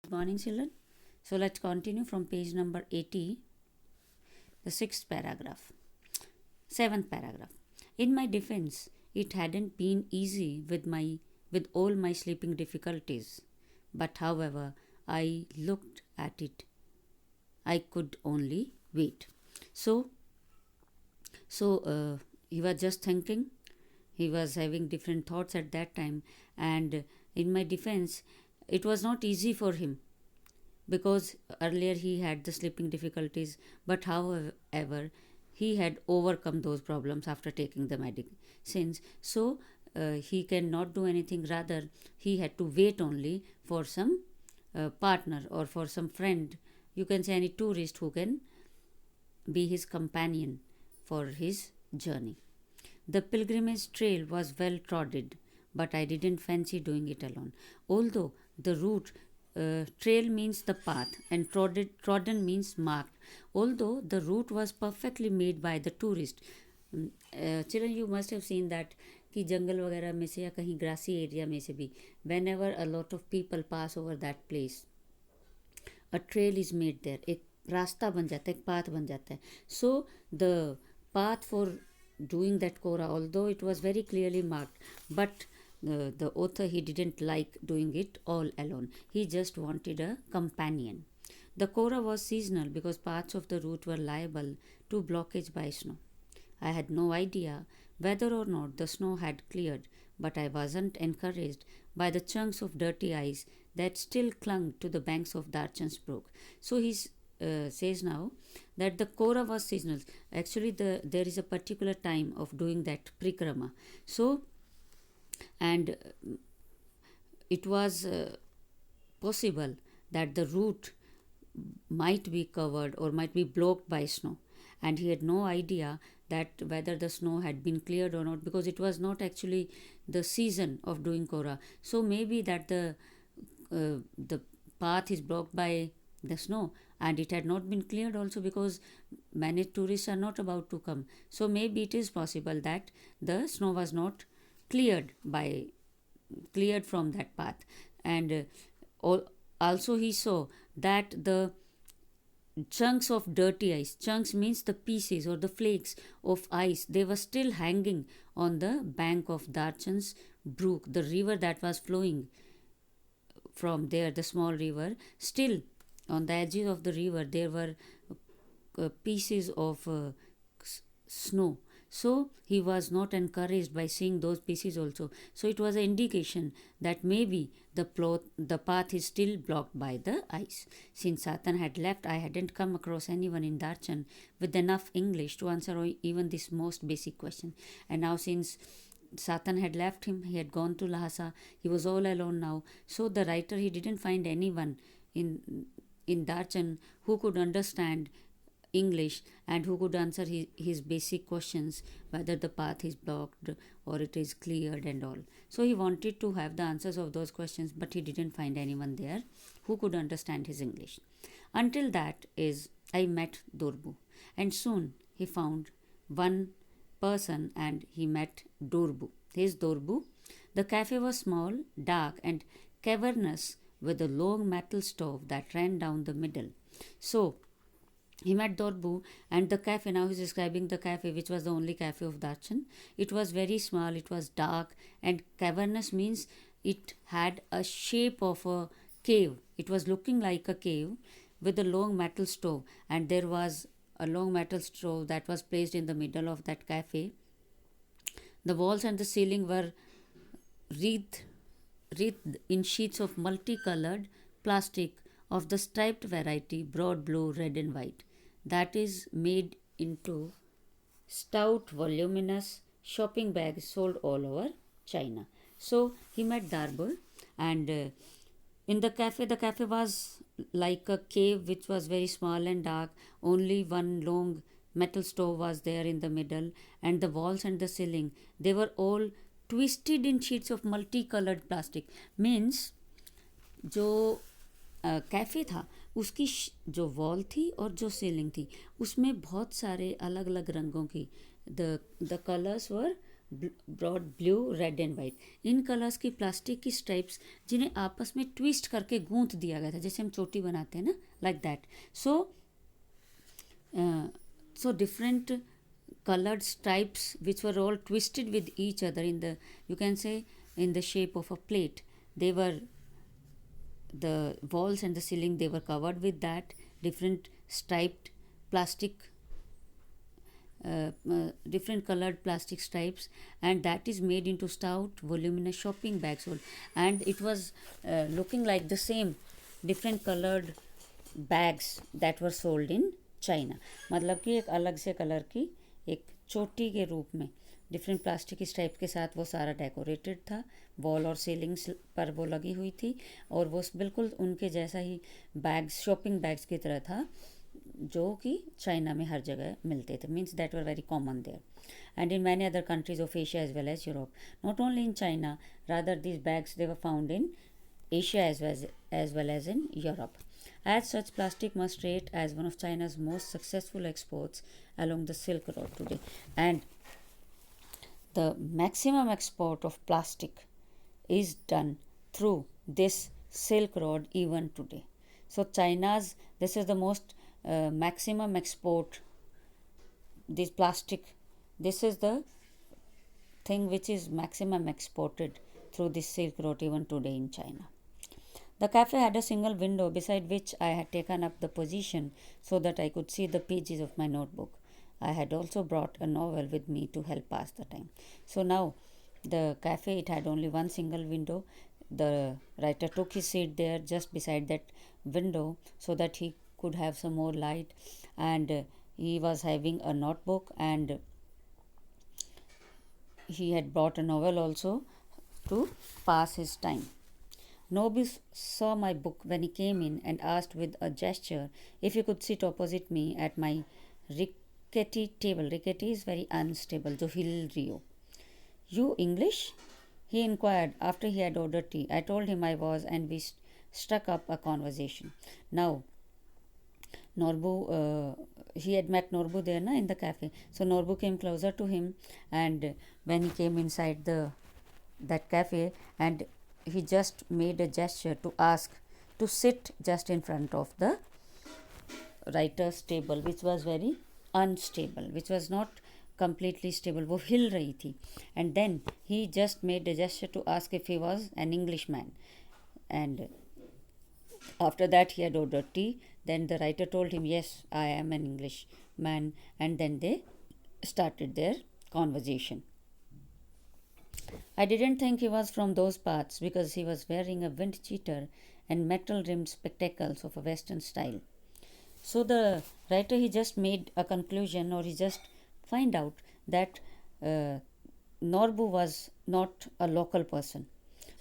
Good morning, children. So let's continue from page number 80, the sixth paragraph. Seventh paragraph. In my defense, it hadn't been easy with all my sleeping difficulties. But however I looked at it, I could only wait. So he was just thinking. He was having different thoughts at that time, and in my defense, it was not easy for him because earlier he had the sleeping difficulties, but however he had overcome those problems after taking the medicines. So he cannot do anything, rather he had to wait only for some partner or for some friend, you can say any tourist who can be his companion for his journey. The pilgrimage trail was well trodden, but I didn't fancy doing it alone. Although the route, trail means the path and trodden means marked. Although the route was perfectly made by the tourist. Children, you must have seen that कि जंगल वगैरह में से या कहीं grassy area में से भी whenever a lot of people pass over that place, a trail is made there. एक रास्ता बन जाता है, एक path बन जाता है. So the path for doing that Korah, although it was very clearly marked, but the author, he didn't like doing it all alone. He just wanted a companion. The Korah was seasonal because parts of the route were liable to blockage by snow. I had no idea whether or not the snow had cleared, but I wasn't encouraged by the chunks of dirty ice that still clung to the banks of Darchan's brook. So he says now that the Korah was seasonal. Actually, there is a particular time of doing that prikrama. So, and it was possible that the route might be covered or might be blocked by snow, and he had no idea that whether the snow had been cleared or not, because it was not actually the season of doing Korah. So maybe that the path is blocked by the snow, and it had not been cleared also because many tourists are not about to come. So maybe it is possible that the snow was not cleared from that path. And also he saw that the chunks of dirty ice, chunks means the pieces or the flakes of ice, they were still hanging on the bank of Darchan's brook, the river that was flowing from there, the small river. Still on the edges of the river there were pieces of snow. So he was not encouraged by seeing those pieces also. So it was an indication that maybe the path is still blocked by the ice. Since Satan had left, I hadn't come across anyone in Darchan with enough English to answer even this most basic question. And now since Satan had left him, he had gone to Lhasa, he was all alone now. So the writer, he didn't find anyone in Darchan who could understand English and who could answer his basic questions, whether the path is blocked or it is cleared and all. So he wanted to have the answers of those questions, but he didn't find anyone there who could understand his English. Until that is, I met Durbu, and soon he found one person and he met Durbu. Here's Durbu. The cafe was small, dark and cavernous with a long metal stove that ran down the middle. So he met Dorbu and the cafe. Now he's describing the cafe, which was the only cafe of Darchan. It was very small, it was dark, and cavernous means it had a shape of a cave. It was looking like a cave with a long metal stove, and there was a long metal stove that was placed in the middle of that cafe. The walls and the ceiling were wreathed in sheets of multicolored plastic of the striped variety, broad blue, red and white, that is made into stout, voluminous shopping bags sold all over China. So he met Darbul, and in the cafe was like a cave which was very small and dark. Only one long metal stove was there in the middle, and the walls and the ceiling, they were all twisted in sheets of multicolored plastic. Means जो cafe था उसकी जो wall थी और जो ceiling थी उसमें बहुत सारे अलग अलग रंगों की the colours were broad blue red and white, इन कलर्स की प्लास्टिक की स्ट्राइप्स जिन्हें आपस में ट्विस्ट करके गूंथ दिया गया था, जैसे हम चोटी बनाते हैं ना, like that. So different colored stripes which were all twisted with each other in the, you can say, in the shape of a plate. They were, the walls and the ceiling, they were covered with that different striped plastic, different colored plastic stripes, and that is made into stout voluminous shopping bags, and it was looking like the same different colored bags that were sold in China. मतलब कि एक अलग से colour की एक चोटी के रूप में डिफरेंट प्लास्टिक की स्ट्राइप के साथ वो सारा डेकोरेटेड था. वॉल और सीलिंग्स पर वो लगी हुई थी, और वो बिल्कुल उनके जैसा ही बैग्स, शॉपिंग बैग्स की तरह था, जो कि चाइना में हर जगह मिलते थे. Means that were very common there, and in many other countries of Asia as well as Europe. Not only in China, rather these bags, they were found in Asia as well as in Europe. As such, plastic must rate as one of China's most successful exports along the Silk Road today. And the maximum export of plastic is done through this Silk Road even today. So China's, this is the most maximum export, this plastic, this is the thing which is maximum exported through this Silk Road even today in China. The cafe had a single window beside which I had taken up the position so that I could see the pages of my notebook. I had also brought a novel with me to help pass the time. So now the cafe, it had only one single window. The writer took his seat there just beside that window so that he could have some more light, and he was having a notebook, and he had brought a novel also to pass his time. Nobis saw my book when he came in and asked with a gesture if he could sit opposite me at my rickety table. Rickety is very unstable, jo hill rahi ho. You English? He inquired after he had ordered tea. I told him I was, and we struck up a conversation. Now, he had met Norbu there in the cafe. So Norbu came closer to him, and when he came inside that cafe, and he just made a gesture to ask to sit just in front of the writer's table, which was very unstable, which was not completely stable. वो हिल रही थी. And then he just made a gesture to ask if he was an Englishman. And after that he had ordered tea. Then the writer told him, yes, I am an Englishman. And then they started their conversation. I didn't think he was from those parts because he was wearing a wind cheater and metal-rimmed spectacles of a Western style. So the writer, he just made a conclusion, or he just find out that Norbu was not a local person,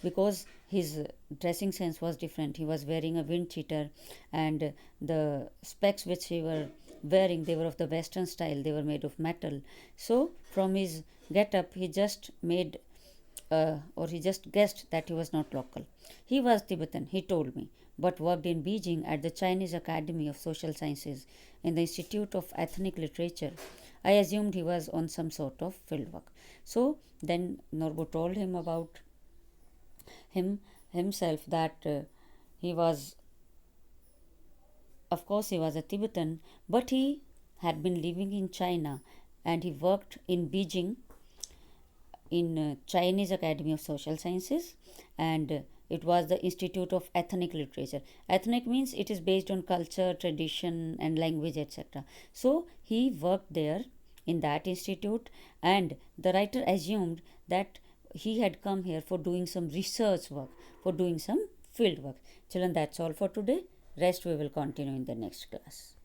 because his dressing sense was different. He was wearing a wind cheater, and the specs which he were wearing, they were of the Western style. They were made of metal. So from his get-up, he just made or he just guessed that he was not local. He was Tibetan, he told me, but worked in Beijing at the Chinese Academy of Social Sciences in the Institute of Ethnic Literature. I assumed he was on some sort of fieldwork. So then Norbu told him about himself, that he was, of course, he was a Tibetan, but he had been living in China, and he worked in Beijing in Chinese Academy of Social Sciences, and it was the Institute of Ethnic Literature. Ethnic means it is based on culture, tradition, and language, etc. So he worked there in that institute, and the writer assumed that he had come here for doing some research work, for doing some field work. Children, that's all for today. Rest we will continue in the next class.